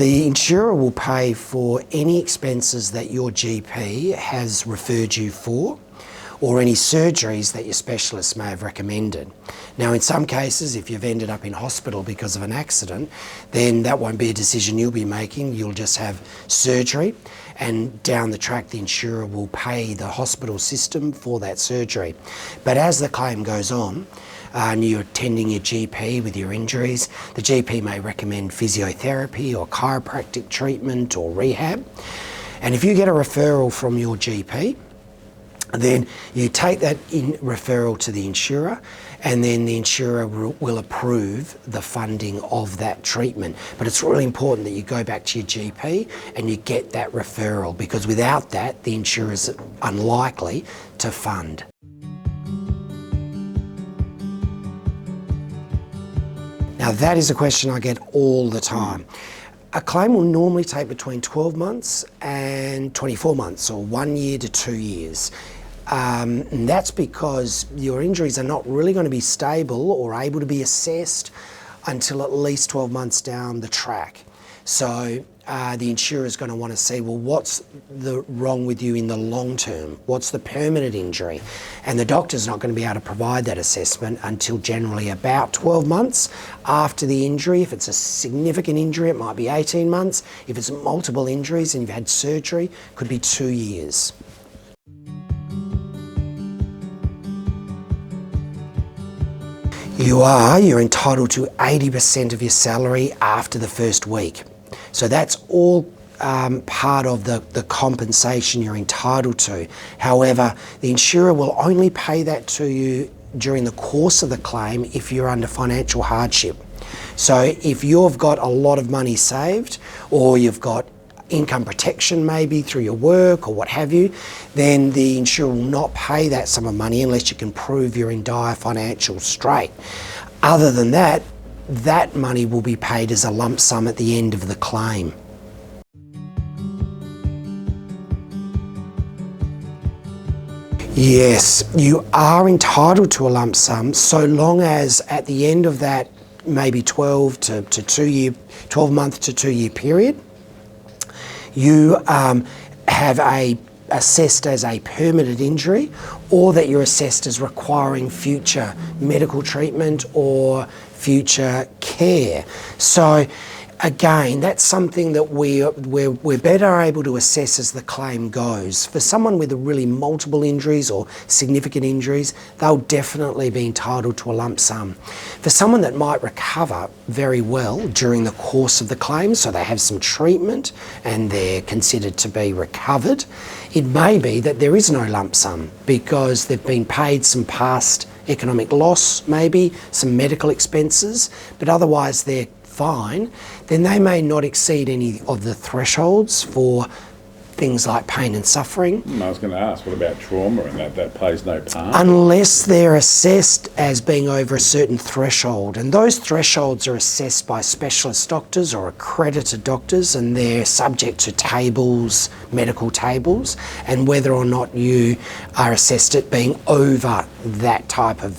The insurer will pay for any expenses that your GP has referred you for, or any surgeries that your specialist may have recommended. Now, in some cases, if you've ended up in hospital because of an accident, then that won't be a decision you'll be making. You'll just have surgery, and down the track, the insurer will pay the hospital system for that surgery. But as the claim goes on, and you're attending your GP with your injuries, the GP may recommend physiotherapy or chiropractic treatment or rehab. And if you get a referral from your GP, then you take that referral to the insurer, and then the insurer will approve the funding of that treatment. But it's really important that you go back to your GP and you get that referral, because without that, the insurer is unlikely to fund. Now, that is a question I get all the time. A claim will normally take between 12 months and 24 months, or 1 year to 2 years. And that's because your injuries are not really going to be stable or able to be assessed until at least 12 months down the track. So the insurer is going to want to see, well, what's wrong with you in the long term? What's the permanent injury? And the doctor's not going to be able to provide that assessment until generally about 12 months after the injury. If it's a significant injury, it might be 18 months. If it's multiple injuries and you've had surgery, it could be 2 years. You're entitled to 80% of your salary after the first week. So that's all part of the compensation you're entitled to. However, the insurer will only pay that to you during the course of the claim if you're under financial hardship. So if you've got a lot of money saved, or you've got income protection maybe through your work or what have you, then the insurer will not pay that sum of money unless you can prove you're in dire financial strait. Other than that, that money will be paid as a lump sum at the end of the claim. Yes, you are entitled to a lump sum so long as at the end of that maybe 12 month to 2 year period, you have assessed as a permanent injury, or that you're assessed as requiring future medical treatment or future care. So again, that's something that we're better able to assess as the claim goes. For someone with really multiple injuries or significant injuries, they'll definitely be entitled to a lump sum. For someone that might recover very well during the course of the claim, so they have some treatment and they're considered to be recovered, it may be that there is no lump sum because they've been paid some past economic loss, maybe some medical expenses, but otherwise they're fine. Then they may not exceed any of the thresholds for things like pain and suffering. I was going to ask, what about trauma, and that plays no part? Unless they're assessed as being over a certain threshold, and those thresholds are assessed by specialist doctors or accredited doctors, and they're subject to tables, medical tables, and whether or not you are assessed at being over that type of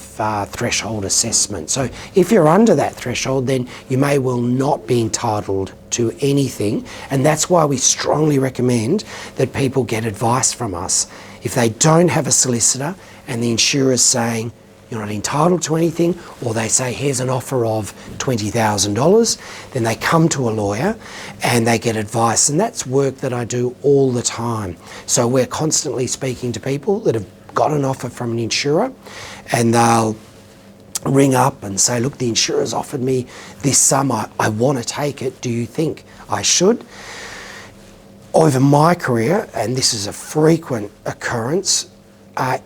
threshold assessment. So if you're under that threshold, then you may well not be entitled to anything, and that's why we strongly recommend that people get advice from us. If they don't have a solicitor and the insurer's saying you're not entitled to anything, or they say here's an offer of $20,000, then they come to a lawyer and they get advice, and that's work that I do all the time. So we're constantly speaking to people that have got an offer from an insurer, and they'll ring up and say, look, the insurer's offered me this sum, I want to take it, do you think I should? Over my career, and this is a frequent occurrence,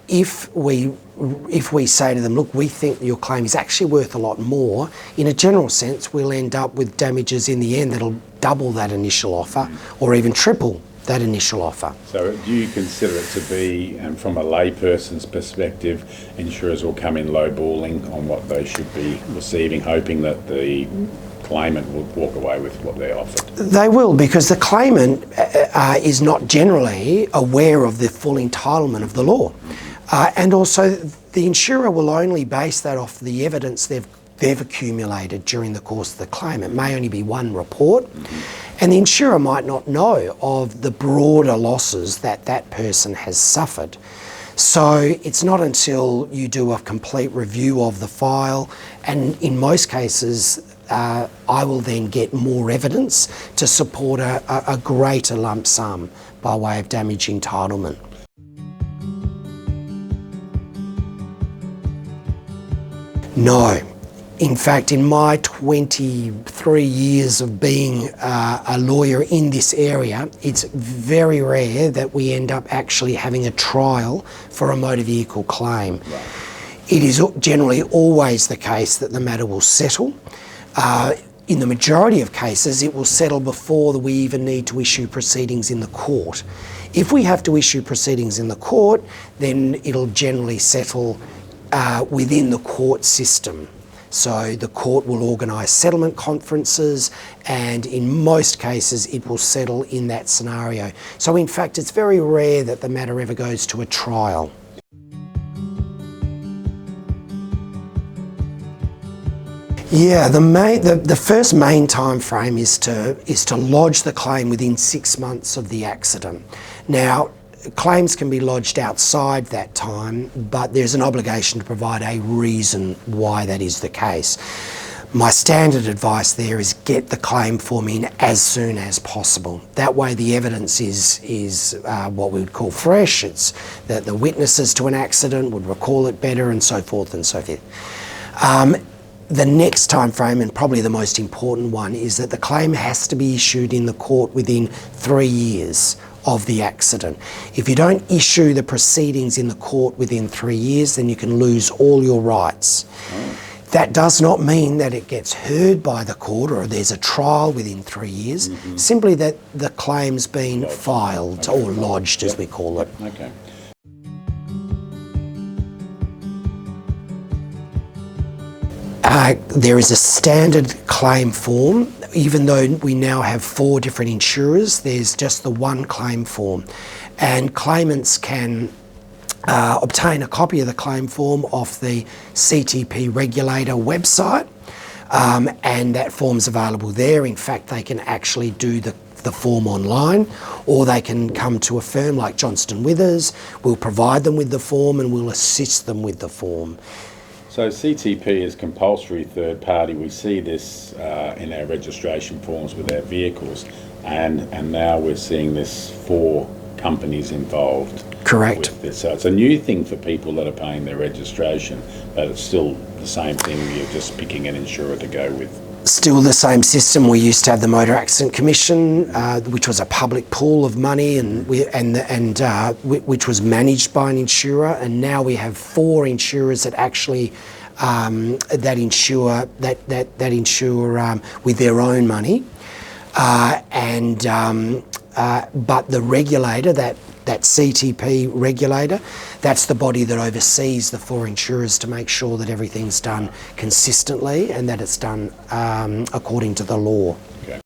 if we say to them, look, we think your claim is actually worth a lot more, in a general sense, we'll end up with damages in the end that'll double that initial offer or even triple that initial offer. So do you consider it to be, and from a layperson's perspective, insurers will come in lowballing on what they should be receiving, hoping that the claimant will walk away with what they're offered? They will, because the claimant is not generally aware of the full entitlement of the law. And also the insurer will only base that off the evidence they've they've accumulated during the course of the claim. It may only be one report, and the insurer might not know of the broader losses that that person has suffered. So it's not until you do a complete review of the file, and in most cases, I will then get more evidence to support a greater lump sum by way of damage entitlement. No. In fact, in my 23 years of being a lawyer in this area, it's very rare that we end up actually having a trial for a motor vehicle claim. Right. It is generally always the case that the matter will settle. In the majority of cases, it will settle before we even need to issue proceedings in the court. If we have to issue proceedings in the court, then it'll generally settle within the court system. So the court will organise settlement conferences, and in most cases it will settle in that scenario. So in fact, it's very rare that the matter ever goes to a trial. Yeah, the first main time frame is to lodge the claim within 6 months of the accident. Now, claims can be lodged outside that time, but there's an obligation to provide a reason why that is the case. My standard advice there is get the claim form in as soon as possible. That way the evidence is what we would call fresh. It's that the witnesses to an accident would recall it better, and so forth and so forth. The next time frame, and probably the most important one, is that the claim has to be issued in the court within 3 years of the accident. If you don't issue the proceedings in the court within 3 years, then you can lose all your rights. That does not mean that it gets heard by the court or there's a trial within 3 years, simply that the claim's been filed or lodged, as we call it. Okay. There is a standard claim form. Even though we now have 4 different insurers, there's just the one claim form. And claimants can obtain a copy of the claim form off the CTP regulator website, and that form's available there. In fact, they can actually do the form online, or they can come to a firm like Johnston Withers. We'll provide them with the form and we'll assist them with the form. So CTP is compulsory third party. We see this in our registration forms with our vehicles, and now we're seeing this 4 companies involved. Correct. With this. So it's a new thing for people that are paying their registration, but it's still the same thing. You're just picking an insurer to go with. Still the same system. We used to have the Motor Accident Commission, which was a public pool of money, which was managed by an insurer. And now we have 4 insurers that actually insure with their own money. But the regulator, that CTP regulator, that's the body that oversees the 4 insurers to make sure that everything's done consistently and that it's done according to the law. Okay.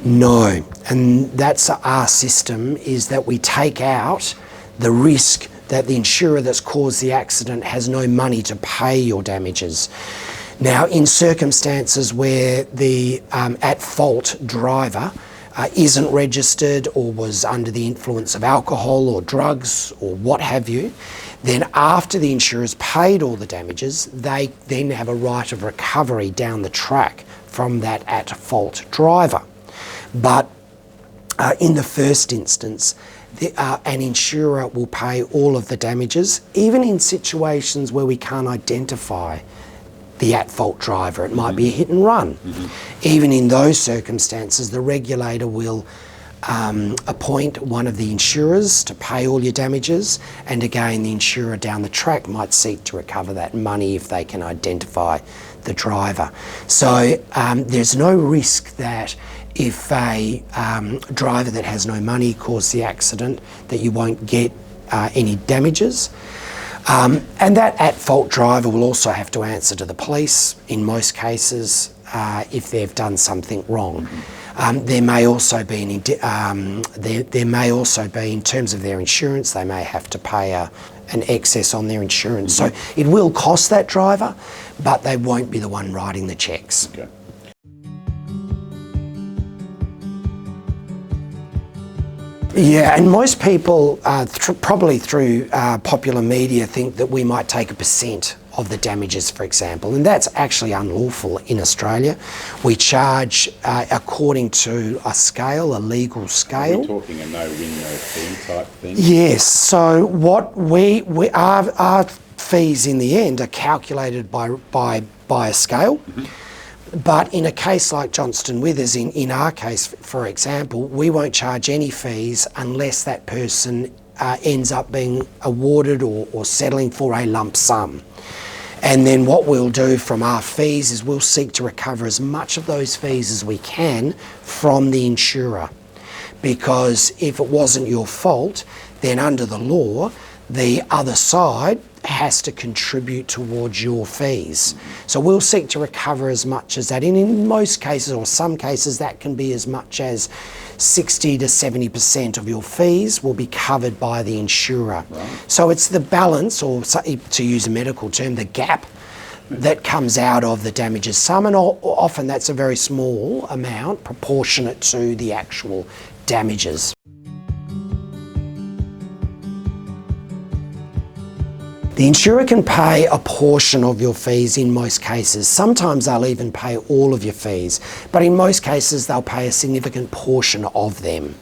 No, and that's our system, is that we take out the risk that the insurer that's caused the accident has no money to pay your damages. Now, in circumstances where the at-fault driver isn't registered or was under the influence of alcohol or drugs or what have you, then after the insurer's paid all the damages, they then have a right of recovery down the track from that at-fault driver. But in the first instance, an insurer will pay all of the damages, even in situations where we can't identify the at-fault driver. It might be a hit and run. Even in those circumstances, the regulator will appoint one of the insurers to pay all your damages, and again the insurer down the track might seek to recover that money if they can identify the driver. So there's no risk that if a driver that has no money caused the accident, that you won't get any damages. And that at-fault driver will also have to answer to the police in most cases if they've done something wrong. There may also be in terms of their insurance, they may have to pay an excess on their insurance. So it will cost that driver, but they won't be the one writing the checks. Okay. Yeah, and most people, probably through popular media, think that we might take a percent of the damages, for example, and that's actually unlawful in Australia. We charge according to a scale, a legal scale. Are we talking a no-win, no-fee type thing? Yes, so what our fees in the end are calculated by a scale. But in a case like Johnston Withers, in our case, for example, we won't charge any fees unless that person ends up being awarded or settling for a lump sum. And then what we'll do from our fees is we'll seek to recover as much of those fees as we can from the insurer. Because if it wasn't your fault, then under the law, the other side has to contribute towards your fees. So we'll seek to recover as much as that. And in most cases, or some cases, that can be as much as 60 to 70% of your fees will be covered by the insurer. Right. So it's the balance, or to use a medical term, the gap that comes out of the damages sum, and often that's a very small amount proportionate to the actual damages. The insurer can pay a portion of your fees in most cases. Sometimes they'll even pay all of your fees, but in most cases they'll pay a significant portion of them.